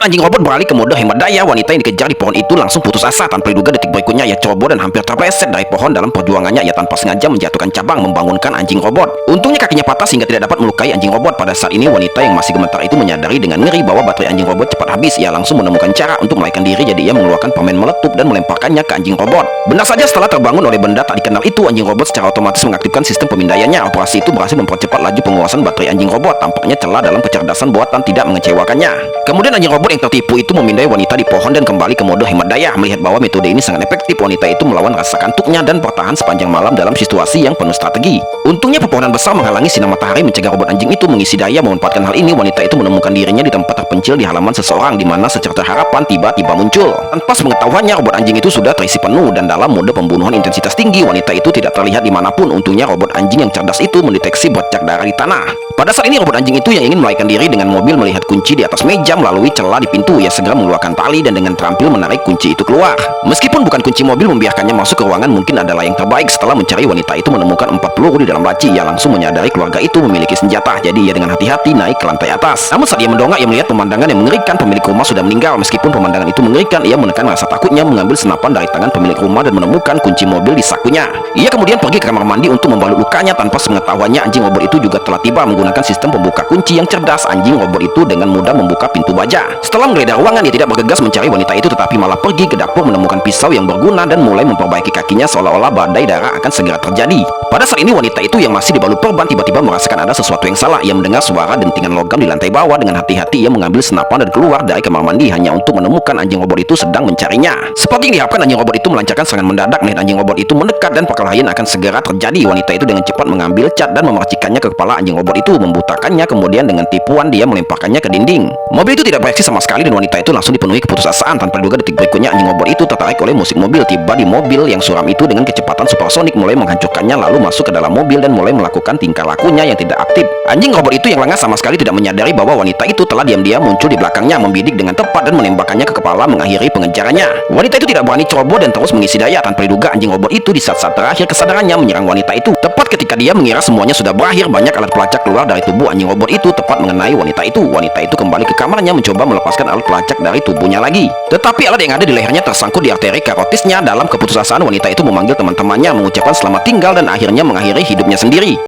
Melihat anjing robot beralih ke mode hemat daya, wanita yang dikejar di pohon itu langsung putus asa. Tanpa diduga detik berikutnya ia ceroboh dan hampir terpeleset dari pohon. Dalam perjuangannya ia tanpa sengaja menjatuhkan cabang membangunkan anjing robot. Untungnya kakinya patah sehingga tidak dapat melukai anjing robot. Pada saat ini wanita yang masih gemetar itu menyadari dengan ngeri bahwa baterai anjing robot cepat habis. Ia langsung menemukan cara untuk melarikan diri, jadi ia mengeluarkan permen meletup dan melemparkannya ke anjing robot. Benar saja setelah terbangun oleh benda tak dikenal itu, anjing robot secara otomatis mengaktifkan sistem pemindaiannya. Operasi itu berhasil mempercepat laju penguasaan baterai anjing robot. Tampaknya celah dalam kecerdasan buatan tidak mengecewakannya. Kemudian anjing robot yang tertipu itu memindai wanita di pohon dan kembali ke mode hemat daya. Melihat bahwa metode ini sangat efektif, wanita itu melawan rasa kantuknya dan bertahan sepanjang malam dalam situasi yang penuh strategi. Untungnya pepohonan besar menghalangi sinar matahari mencegah robot anjing itu mengisi daya. Memanfaatkan hal ini, wanita itu menemukan dirinya di tempat terpencil di halaman seseorang, di mana secerca harapan tiba-tiba muncul. Tanpa sepengetahuannya, robot anjing itu sudah terisi penuh dan dalam mode pembunuhan intensitas tinggi. Wanita itu tidak terlihat dimanapun. Untungnya robot anjing yang cerdas itu mendeteksi bercak darah di tanah. Pada saat ini robot anjing itu yang ingin melarikan diri dengan mobil melihat kunci di atas meja melalui celah di pintu. Ia segera mengeluarkan tali dan dengan terampil menarik kunci itu keluar. Meskipun bukan kunci mobil membiarkannya masuk ke ruangan mungkin adalah yang terbaik. Setelah mencari, wanita itu menemukan 4 peluru di dalam laci. Ia langsung menyadari keluarga itu memiliki senjata, jadi ia dengan hati-hati naik ke lantai atas. Namun saat ia mendongak, ia melihat pemandangan yang mengerikan. Pemilik rumah sudah meninggal. Meskipun pemandangan itu mengerikan, ia menekan rasa takutnya, mengambil senapan dari tangan pemilik rumah dan menemukan kunci mobil di sakunya. Ia kemudian pergi ke kamar mandi untuk membalut lukanya. Tanpa sepengetahuannya, anjing robot itu juga telah tiba. Menggunakan sistem pembuka kunci yang cerdas, anjing robot itu dengan mudah membuka pintu baja. Setelah menggeledah ruangan, ia tidak bergegas mencari wanita itu, tetapi malah pergi ke dapur menemukan pisau yang berguna dan mulai memperbaiki kakinya seolah-olah badai darah akan segera terjadi. Pada saat ini wanita itu yang masih dibalut perban tiba-tiba merasakan ada sesuatu yang salah. Ia mendengar suara dentingan logam di lantai bawah. Dengan hati-hati ia mengambil senapan dan keluar dari kamar mandi hanya untuk menemukan anjing robot itu sedang mencarinya. Seperti yang diharapkan, anjing robot itu melancarkan serangan mendadak. Melihat anjing robot itu mendekat dan perkelahian akan segera terjadi, wanita itu dengan cepat mengambil cat dan memercikannya ke kepala anjing robot itu, membutakannya. Kemudian dengan tipuan dia melemparkannya ke dinding. Mobil itu tidak bereaksi sama sekali dan wanita itu langsung dipenuhi keputusasaan. Tanpa diduga detik berikutnya anjing robot itu tertarik oleh musik mobil. Tiba di mobil yang suram itu dengan kecepatan supersonik mulai menghancurkannya, lalu masuk ke dalam mobil dan mulai melakukan tingkah lakunya yang tidak aktif. Anjing robot itu yang lengah sama sekali tidak menyadari bahwa wanita itu telah diam-diam muncul di belakangnya, membidik dengan tepat dan menembakkannya ke kepala, mengakhiri pengejarannya. Wanita itu tidak berani ceroboh dan terus mengisi daya. Tanpa diduga anjing robot itu di saat-saat terakhir kesadarannya menyerang wanita itu. Tepat ketika dia mengira semuanya sudah berakhir, banyak alat pelacak keluar dari tubuh anjing robot itu tepat mengenai wanita itu. Wanita itu kembali ke kamarnya mencoba melepaskan alat pelacak dari tubuhnya lagi. Tetapi alat yang ada di lehernya tersangkut di arteri karotisnya. Dalam keputusasaan, wanita itu memanggil teman-temannya, mengucapkan selamat tinggal dan akhirnya mengakhiri hidupnya sendiri.